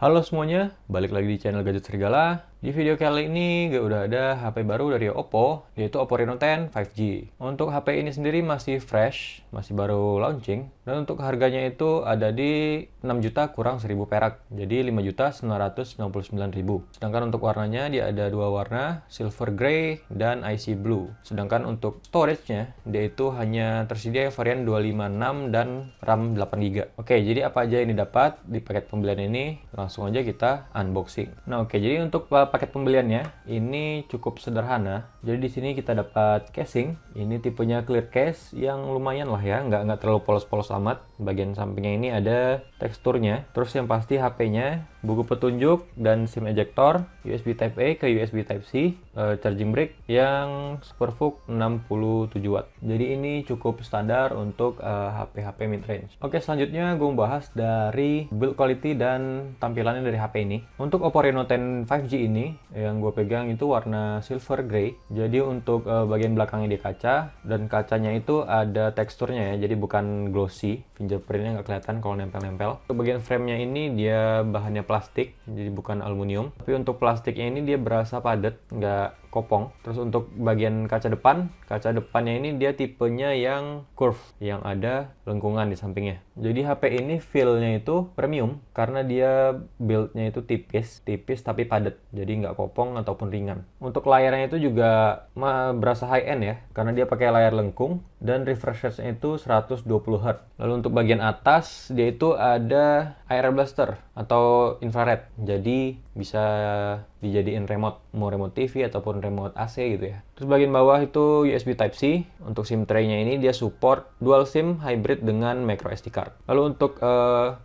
Halo semuanya, balik lagi di channel Gadget Serigala. Di video kali ini udah ada HP baru dari Oppo, yaitu Oppo Reno 10 5G. Untuk HP ini sendiri masih fresh, masih baru launching. Dan untuk harganya itu ada di 6 juta kurang 1000 perak. Jadi 5.999.000. Sedangkan untuk warnanya dia ada dua warna, silver grey dan icy blue. Sedangkan untuk storage-nya, dia itu hanya tersedia varian 256 dan RAM 8GB. Oke, jadi apa aja yang didapat di paket pembelian ini? Langsung aja kita unboxing. Nah, oke, jadi untuk paket pembeliannya ini cukup sederhana. Jadi di sini kita dapat casing. Ini tipenya clear case yang lumayan lah ya, nggak terlalu polos-polos amat. Bagian sampingnya ini ada teksturnya. Terus yang pasti HP-nya, buku petunjuk dan SIM ejector, USB Type A ke USB Type C, charging brick yang SuperVOOC 67 watt. Jadi ini cukup standar untuk HP-HP mid-range. Oke, selanjutnya gue membahas dari build quality dan tampilannya dari HP ini. Untuk Oppo Reno 10 5G ini yang gue pegang itu warna silver grey. Jadi untuk bagian belakangnya dia kaca, dan kacanya itu ada teksturnya ya, jadi bukan glossy. Fingerprintnya nggak kelihatan kalau nempel-nempel. Untuk bagian framenya ini dia bahannya plastik, jadi bukan aluminium. Tapi untuk plastiknya ini dia berasa padat, nggak kopong. Terus untuk bagian kaca depannya ini dia tipenya yang curve, yang ada lengkungan di sampingnya. Jadi HP ini feel-nya itu premium karena dia build-nya itu tipis tapi padat, jadi nggak kopong ataupun ringan. Untuk layarnya itu juga berasa high-end ya, karena dia pakai layar lengkung dan refresh rate-nya itu 120 Hz. Lalu untuk bagian atas dia itu ada air blaster atau infrared, jadi bisa dijadiin remote, mau remote TV ataupun remote AC gitu ya. Terus bagian bawah itu USB Type C. Untuk SIM tray-nya ini dia support dual SIM hybrid dengan micro SD card. Lalu untuk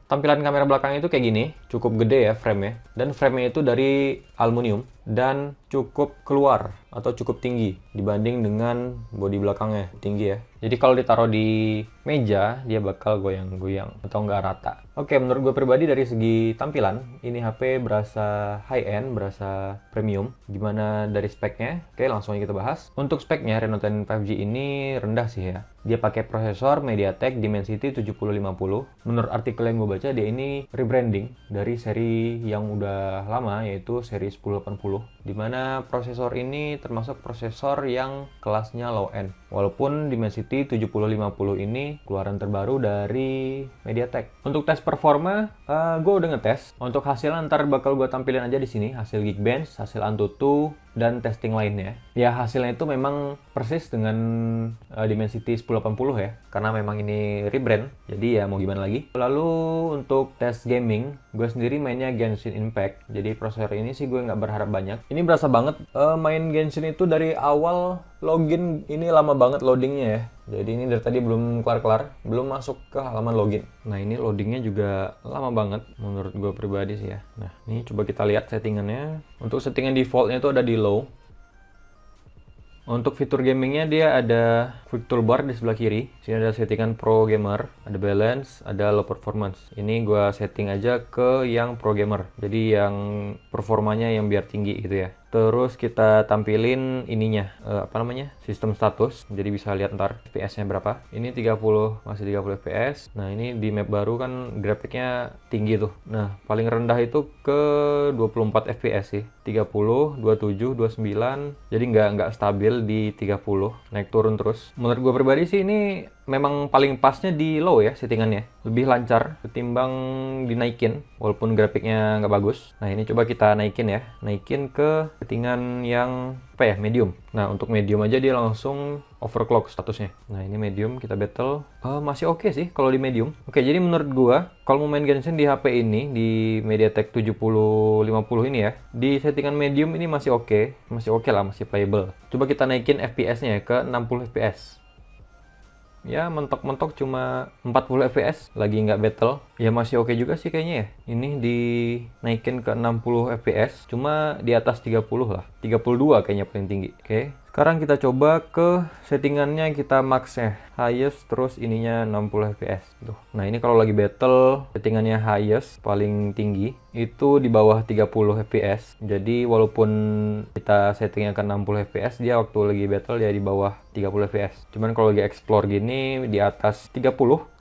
tampilan kamera belakang itu kayak gini, cukup gede ya frame-nya. Dan frame-nya itu dari aluminium dan cukup keluar atau cukup tinggi dibanding dengan bodi belakangnya, tinggi ya. Jadi kalau ditaruh di meja dia bakal goyang-goyang atau nggak rata. Oke, menurut gue pribadi dari segi tampilan ini HP berasa high-end, berasa premium. Gimana dari speknya? Oke, langsung aja kita bahas. Untuk speknya Reno 10 5G ini rendah sih ya. Dia pakai prosesor MediaTek Dimensity 7050. Menurut artikel yang gue baca, dia ini rebranding dari seri yang udah lama, yaitu seri 1080. Dimana prosesor ini termasuk prosesor yang kelasnya low end. Walaupun Dimensity 7050 ini keluaran terbaru dari MediaTek. Untuk tes performa, gue udah ngetes. Untuk hasilnya ntar bakal gue tampilin aja di sini. Hasil Geekbench, hasil Antutu, dan testing lainnya. Ya hasilnya itu memang persis dengan Dimensity 1080 ya, karena memang ini rebrand, jadi ya mau gimana lagi. Lalu untuk tes gaming, gue sendiri mainnya Genshin Impact, jadi prosesor ini sih gue nggak berharap banyak. Ini berasa banget main Genshin itu dari awal login ini lama banget loadingnya ya. Jadi ini dari tadi belum kelar-kelar, belum masuk ke halaman login. Nah ini loadingnya juga lama banget menurut gue pribadi sih ya. Nah ini coba kita lihat settingannya. Untuk settingan defaultnya itu ada di low. Untuk fitur gamingnya dia ada quick toolbar di sebelah kiri. Sini ada settingan pro gamer, ada balance, ada low performance. Ini gua setting aja ke yang pro gamer. Jadi yang performanya yang biar tinggi gitu ya. Terus kita tampilin ininya, sistem status. Jadi bisa lihat ntar FPS-nya berapa. Ini 30, masih 30 FPS. Nah ini di map baru kan grafiknya tinggi tuh. Nah paling rendah itu ke 24 FPS sih. 30, 27, 29. Jadi nggak stabil di 30. Naik turun terus. Menurut gue pribadi sih ini memang paling pasnya di low ya settingannya. Lebih lancar ketimbang dinaikin walaupun grafiknya nggak bagus. Nah ini coba kita naikin ya. Naikin ke settingan yang medium. Nah untuk medium aja dia langsung overclock statusnya. Nah ini medium, kita battle. Masih oke sih kalau di medium. Oke, jadi menurut gua kalau mau main Genshin di HP ini, di MediaTek 7050 ini ya, di settingan medium ini masih oke. Masih oke lah, masih playable. Coba kita naikin FPS-nya ya ke 60 FPS. Ya mentok-mentok cuma 40 fps, lagi nggak battle. Ya masih oke juga sih kayaknya ya. Ini dinaikin ke 60 fps, cuma di atas 30 lah. 32 kayaknya paling tinggi. Oke, sekarang kita coba ke settingannya, kita max ya, highest, terus ininya 60 fps. Tuh. Nah ini kalau lagi battle, settingannya highest, paling tinggi, itu di bawah 30 fps. Jadi walaupun kita settingnya ke 60 fps, dia waktu lagi battle dia di bawah 30 fps. Cuman kalau lagi explore gini di atas 30,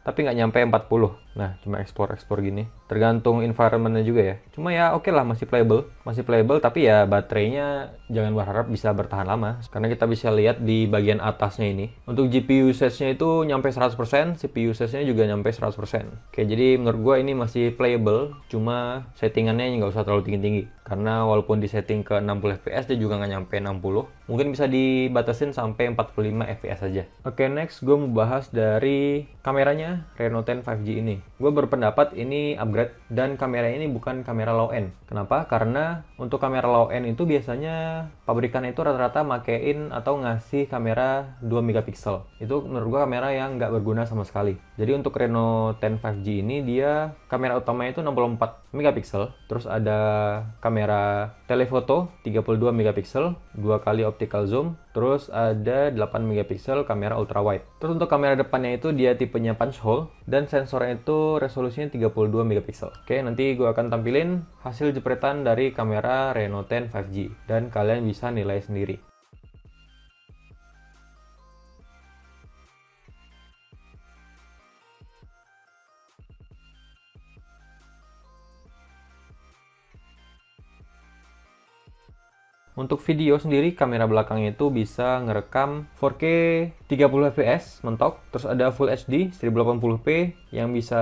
tapi nggak nyampe 40. Nah, cuma explore gini. tergantung environment-nya juga ya. Cuma ya oke lah, masih playable, tapi ya baterainya jangan berharap bisa bertahan lama, karena kita bisa lihat di bagian atasnya ini. Untuk GPU usage-nya itu nyampe 100%, CPU usage-nya juga nyampe 100%. Oke, jadi menurut gua ini masih playable, cuma settingannya nggak usah terlalu tinggi-tinggi. Karena walaupun disetting ke 60 fps, dia juga nggak nyampe 60. Mungkin bisa dibatasin sampai 45 fps aja. Oke, next gue mau bahas dari kameranya Reno 10 5G ini. Gue berpendapat ini upgrade, dan kamera ini bukan kamera low end. Kenapa? Karena untuk kamera low end itu biasanya pabrikan itu rata-rata makein atau ngasih kamera 2 megapiksel. Itu menurut gue kamera yang nggak berguna sama sekali. Jadi untuk Reno 10 5G ini dia kamera utamanya itu 64 megapiksel, terus ada kamera telefoto 32 megapiksel, 2 kali optical zoom, terus ada 8 megapiksel kamera ultrawide. Terus untuk kamera depannya itu dia tipenya punch hole, dan sensornya itu resolusinya 32 megapiksel. Oke, nanti gue akan tampilin hasil jepretan dari kamera Reno 10 5G, dan kalian bisa nilai sendiri. Untuk video sendiri, kamera belakangnya itu bisa ngerekam 4K 30 fps mentok, terus ada Full HD 1080p yang bisa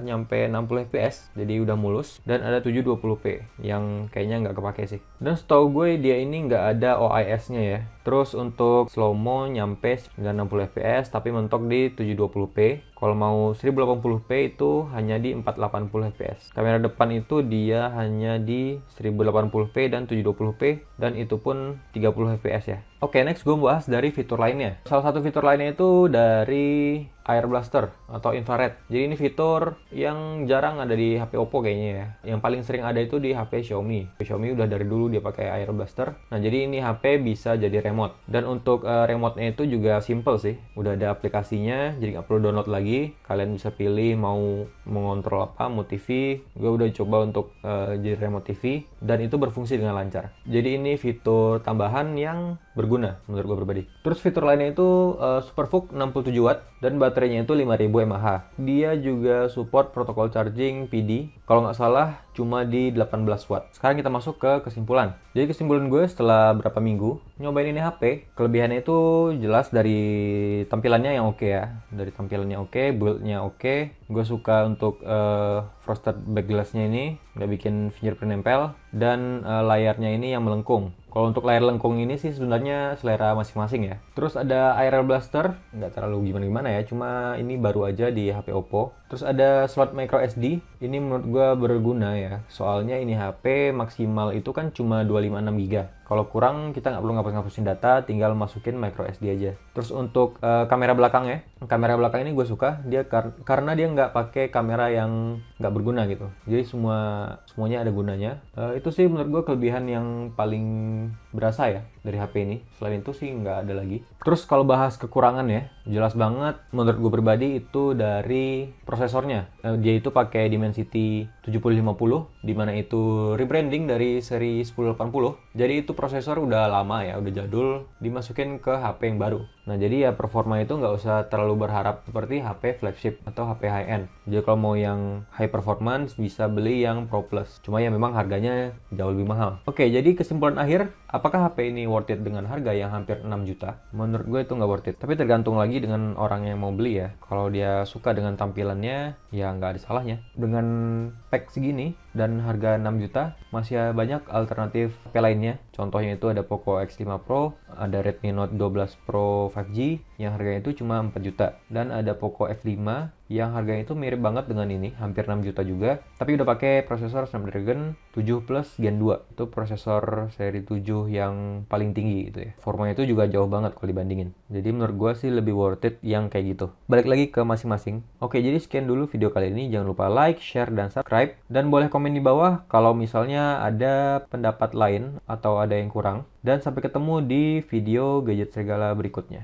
nyampe 60 fps, jadi udah mulus, dan ada 720p yang kayaknya nggak kepake sih. Dan setahu gue dia ini nggak ada OIS-nya ya. Terus untuk slow-mo nyampe 960 fps tapi mentok di 720p. Kalau mau 1080p itu hanya di 480 fps. Kamera depan itu dia hanya di 1080p dan 720p, dan itu pun 30 fps ya. Oke, next gue bahas dari fitur lainnya. Salah satu fitur lainnya itu dari Air Blaster atau infrared. Jadi ini fitur yang jarang ada di HP Oppo kayaknya ya. Yang paling sering ada itu di HP Xiaomi. Xiaomi udah dari dulu dia pakai Air Blaster. Nah, jadi ini HP bisa jadi remote. Dan untuk remote-nya itu juga simple sih. Udah ada aplikasinya, jadi nggak perlu download lagi. Kalian bisa pilih mau mengontrol apa, mau TV. Gue udah coba untuk jadi remote TV, dan itu berfungsi dengan lancar. Jadi ini fitur tambahan yang berguna menurut gue pribadi. Terus fitur lainnya itu SuperVOOC 67 watt, dan baterainya itu 5000 mAh. Dia juga support protokol charging PD, kalau nggak salah cuma di 18 watt. Sekarang kita masuk ke kesimpulan. Jadi kesimpulan gue setelah berapa minggu nyobain ini HP, kelebihannya itu jelas dari tampilannya yang oke ya. Dari tampilannya oke, build-nya oke. Gue suka untuk frosted back glass-nya ini, nggak bikin fingerprint nempel, dan layarnya ini yang melengkung. Kalau untuk layar lengkung ini sih sebenarnya selera masing-masing ya. Terus ada Air Blaster, nggak terlalu gimana-gimana ya, cuma ini baru aja di HP Oppo. Terus ada slot micro SD, ini menurut gue berguna ya. Soalnya ini HP maksimal itu kan cuma 256 GB. Kalau kurang kita nggak perlu ngapus-ngapusin data, tinggal masukin micro SD aja. Terus untuk kamera belakangnya, kamera belakang ini gue suka dia karena dia nggak pakai kamera yang nggak berguna gitu. Jadi semuanya ada gunanya. Itu sih menurut gue kelebihan yang paling berasa ya dari HP ini. Selain itu sih nggak ada lagi. Terus kalau bahas kekurangan ya, jelas banget menurut gue pribadi itu dari prosesornya. Dia itu pakai Dimensity 7050, dimana itu rebranding dari seri 1080. Jadi itu prosesor udah lama ya, udah jadul, dimasukin ke HP yang baru. Nah, jadi ya performa itu nggak usah terlalu berharap seperti HP flagship atau HP high-end. Jadi kalau mau yang high performance bisa beli yang Pro Plus. Cuma ya memang harganya jauh lebih mahal. Oke, jadi kesimpulan akhir, apakah HP ini worth it dengan harga yang hampir 6 juta? Menurut gue itu nggak worth it. Tapi tergantung lagi dengan orang yang mau beli ya. Kalau dia suka dengan tampilannya, ya nggak ada salahnya. Dengan spek segini dan harga 6 juta, masih banyak alternatif HP lainnya. Contohnya itu ada Poco X5 Pro, ada Redmi Note 12 Pro 5G yang harganya itu cuma 4 juta. Dan ada Poco F5 yang harganya itu mirip banget dengan ini, hampir 6 juta juga. Tapi udah pakai prosesor Snapdragon 7 Plus Gen 2. Itu prosesor seri 7 yang paling tinggi gitu ya. Formanya itu juga jauh banget kalau dibandingin. Jadi menurut gue sih lebih worth it yang kayak gitu. Balik lagi ke masing-masing. Oke, jadi sekian dulu video kali ini. Jangan lupa like, share, dan subscribe. Dan boleh komen di bawah kalau misalnya ada pendapat lain atau ada yang kurang. Dan sampai ketemu di video Gadget Serigala berikutnya.